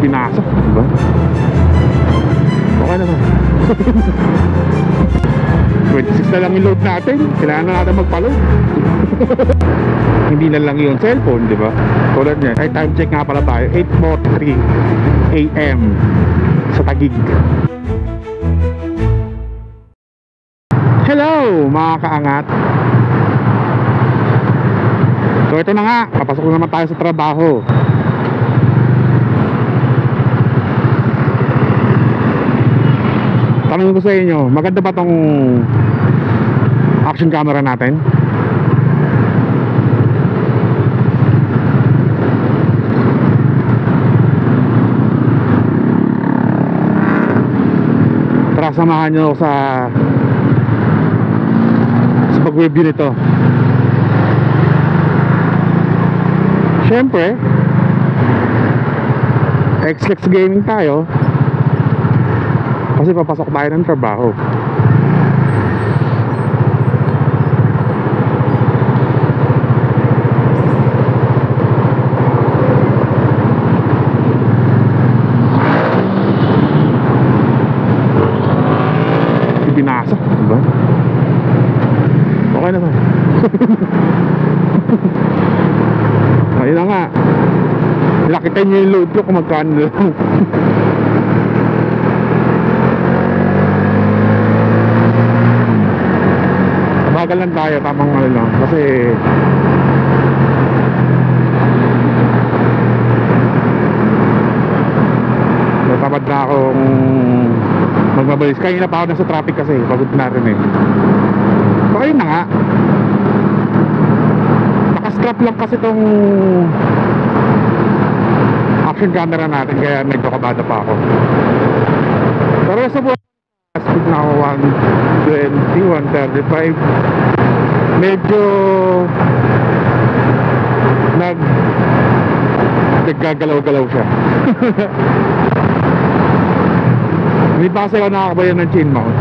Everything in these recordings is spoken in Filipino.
Pinasa, diba? Okay naman. 26 na lang yung load natin. Kailangan na natin magpa-load. Hindi na lang yung cellphone, diba? Tulad niya, ay time check nga pala tayo, 8:43 AM sa Taguig. Hello mga kaangat. So ito na nga, papasok na naman tayo sa trabaho. Tanong ko sa inyo, maganda ba tong action camera natin? Tara, samahan nyo sa pag-review nito. Siyempre Xlex gaming tayo kasi papasok tayo ng trabaho. Binasa, diba? Okay na to. Ayun na nga, lakitan nyo yung load ko kung magkano lang. Bagal lang tayo, tamang ano lang. Kasi natamad na akong magmabilis. Kanina pa ako nasa traffic kasi pagod na rin eh. So ayun na nga, nakastrap lang kasi tong action camera natin, kaya medyo kabada pa ako. Pero sa buwan speed na ako 120, 135. Medyo naggagalaw-galaw siya. Hindi pa kasi ako nakakabayan ng chain mount.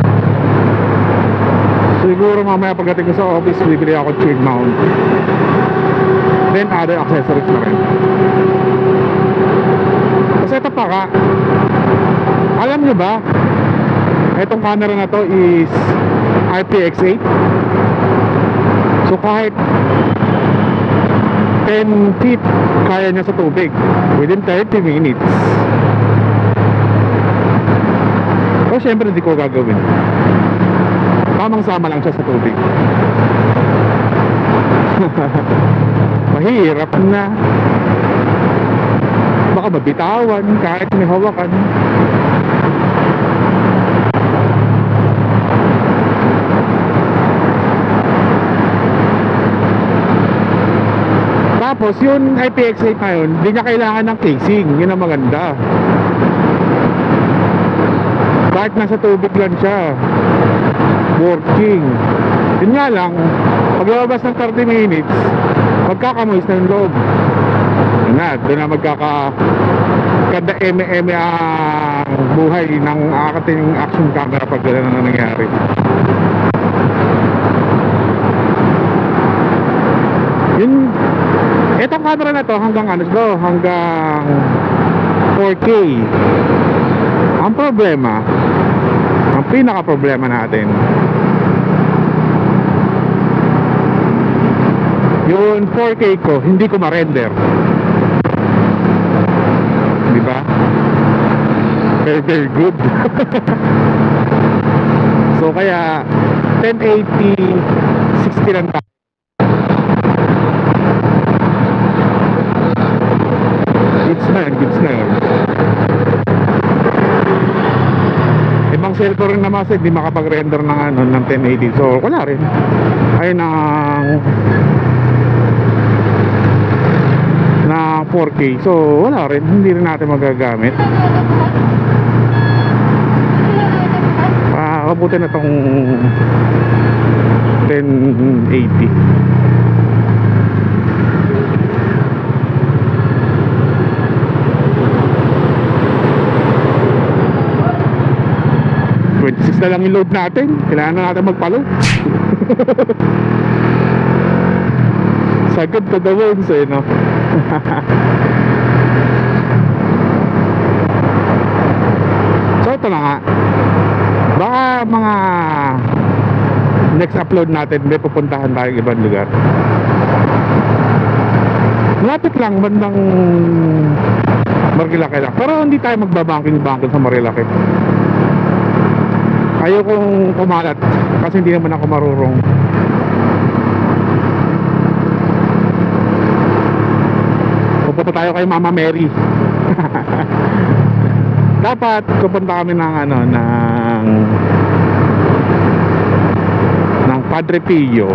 Siguro mamaya pagdating ko sa office, bibili ako chain mount, then other accessories na rin. Kasi ito pa ka, alam nyo ba, itong camera na to is IPX8. So kahit 10 feet kaya niya sa tubig within 30 minutes. So syempre hindi ko gagawin, tamang-sama lang siya sa tubig. Mahirap na, baka mabitawan kahit may hawakan. Tapos yung IPX8 na yun, hindi niya kailangan ng casing. Yun ang maganda. Kahit nasa tubig lang siya, working. Yun nga lang, paglabas ng 30 minutes, magkakamoist na yung loob. Yun nga, doon na magkakaganda eme-eme ang buhay ng ating action camera pag gano'n na nangyari. Yun, etong camera na to hanggang ano ito, hanggang 4K. Ang problema, ang pinaka problema natin, yung 4K ko hindi ko ma-render, di ba? Very very good. So kaya 1080 60 lang tayo. Gits na yun. Ibang cellphone rin naman kasi hindi makapag-render ng ano, ng 1080. So wala rin. Ayun ang na 4K. So wala rin, hindi rin natin magagamit. Kabuti na tong 1080. Na lang yung load natin, kailangan na natin magpa-load. Sagad to the bones eh, no? ito na nga, baka mga next upload natin may pupuntahan tayong ibang lugar. Lapit lang, bandang Marilaki lang. Pero hindi tayo magbabanking-banking sa Marilaki. Ayokong kumalat kasi hindi naman ako marurong. Pupunta tayo kay Mama Mary. Dapat pupunta kami ng Padre Pio.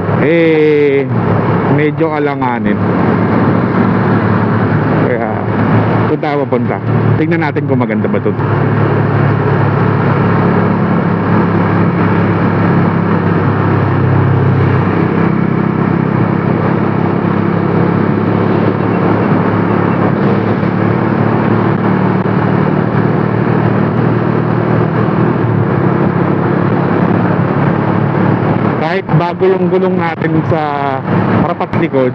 Medyo alanganin. Kaya doon tayo pupunta. Tingnan natin kung maganda ba doon. Kahit bago yung gulong natin sa harapat likod,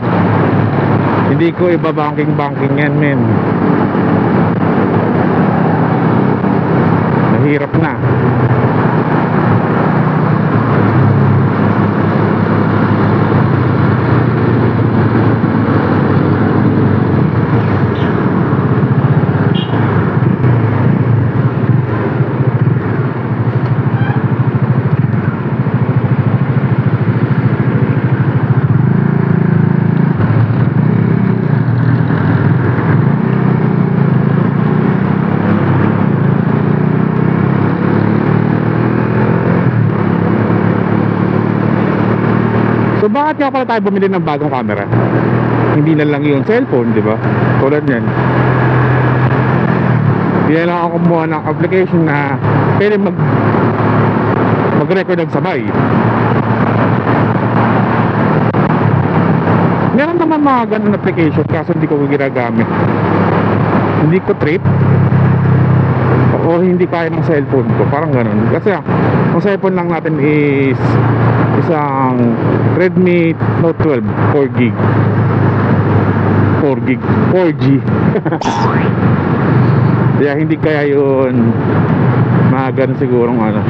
hindi ko ibabanking-banking yan, men. Mahirap na. So bakit nga pala tayo bumili ng bagong camera? Hindi na lang yung cellphone, di ba? Tulad yan. Hindi na lang ako kumuha ng application na pwede mag-record ng sabay. Meron naman mga ganun application kaso hindi ko ginagamit. Hindi ko trip o hindi kaya ng cellphone ko, parang ganun. Kasi ang cellphone lang natin is isang Redmi Note 12 4GB 4G kaya hindi kaya yun mga ganun sigurong ganun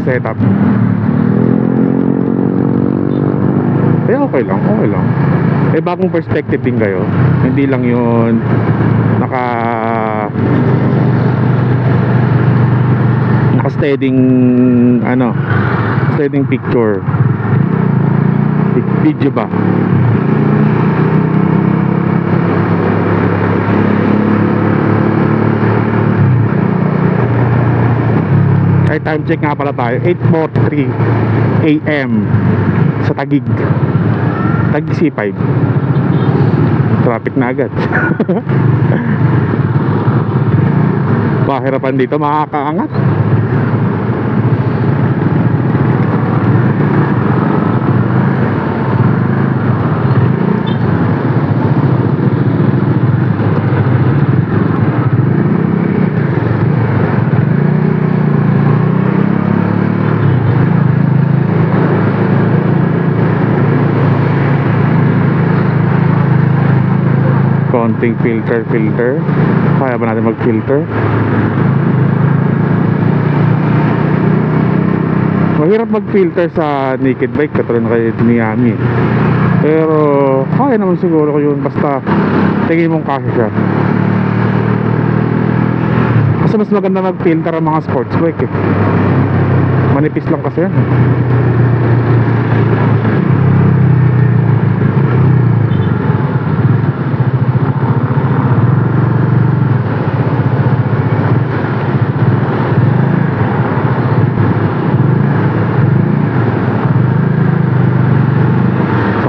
setup. Kaya okay lang. Bagong perspective din kayo, hindi lang yun steadying picture video ba. Ay, time check nga pala tayo, 8:43 AM sa Taguig C5. Traffic na agad. Bahirapan dito, makakaangat. Konting filter. Kaya ba natin mag-filter? Mahirap mag-filter sa naked bike katulad na kay Miami. Pero kaya naman siguro ko yun basta tingin mong kasya siya. Kasi mas maganda mag-filter ang mga sports bike eh. Manipis lang kasi yan.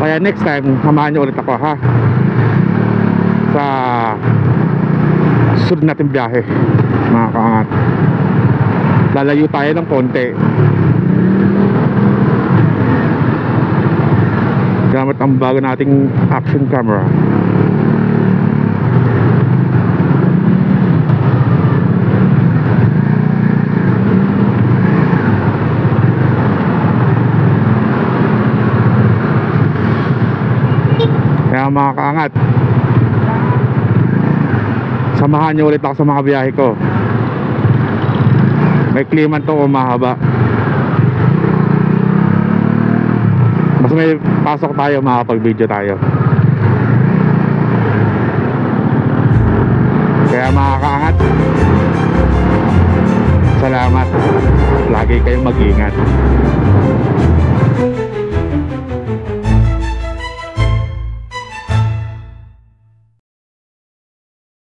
Kaya next time, samahan nyo ulit ako ha sa susunod natin biyahe, mga kaangat. Lalayo tayo ng konti gamit ang bago nating action camera. Kaya mga kaangat, Samahan niyo ulit ako sa mga biyahe ko. May klima to o mahaba. Mas may pasok tayo, makakapag-video tayo. Kaya mga kaangat, salamat. Lagi kayong mag-ingat.